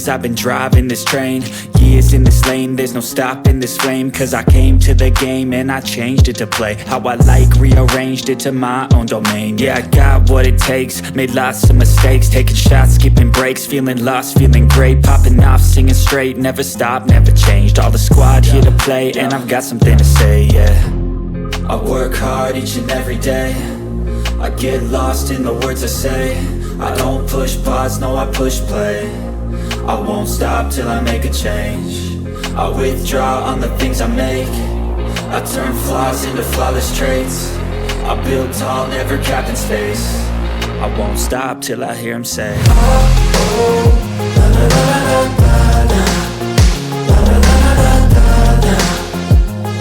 veins, I've been driving this train. Years in this lane, there's no stopping this flame. Cause I came to the game and I changed it to play how I like, rearranged it to my own domain. Yeah, I got what it takes, made lots of mistakes, taking shots, skipping breaks, feeling lost, feeling great, popping off, singing straight, never stopped, never changed. All the squad here to play, and I've got something to say, yeah. I work hard each and every day, I get lost in the words I say. I don't push pause, no I push play. I won't stop till I make a change. I withdraw on the things I make. I turn flaws into flawless traits. I build tall, never capped in space. I won't stop till I hear him say, oh, oh, la la la la la la, la la la la la la,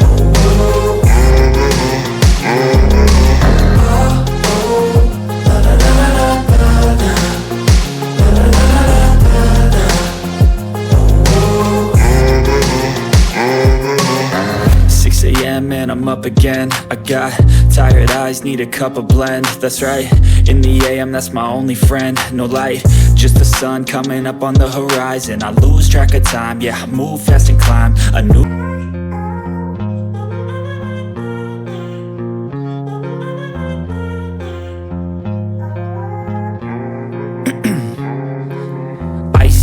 oh, oh, and I'm up again. I got tired eyes, need a cup of blend. That's right, in the AM, that's my only friend. No light, just the sun coming up on the horizon. I lose track of time, yeah, I move fast and climb a new...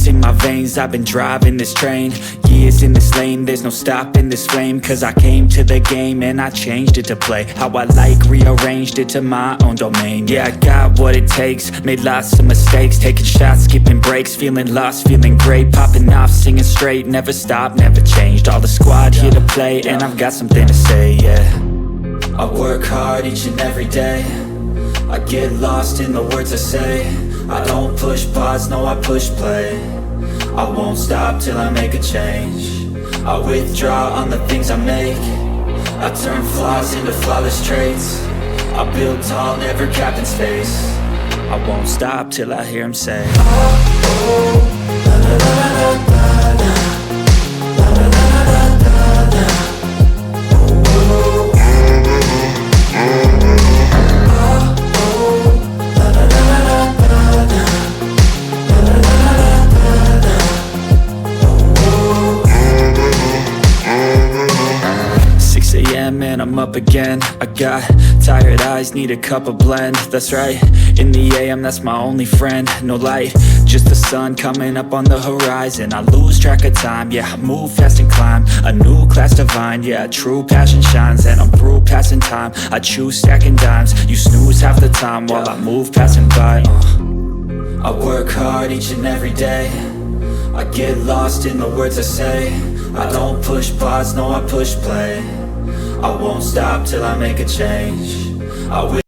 in my veins, I've been driving this train. Years in this lane, there's no stopping this flame. Cause I came to the game and I changed it to play how I like, rearranged it to my own domain. Yeah, I got what it takes, made lots of mistakes, taking shots, skipping breaks, feeling lost, feeling great, popping off, singing straight, never stopped, never changed. All the squad here to play, and I've got something to say, yeah. I work hard each and every day, I get lost in the words I say. I don't push pause, no I push play. I won't stop till I make a change. I withdraw on the things I make. I turn flaws into flawless traits. I build tall, never capped in space. I won't stop till I hear him say, oh, oh, la la la la la la, la la la la la la, oh, oh, and I'm up again. I got tired eyes, need a cup of blend. That's right, in the AM, that's my only friend. No light, just the sun coming up on the horizon. I lose track of time, yeah, I move fast and climb a new class divine. Yeah, true passion shines, and I'm through passing time. I choose stacking dimes, you snooze half the time while I move passing by. I work hard each and every day, I get lost in the words I say. I don't push pause, no I push play. I won't stop till I make a change.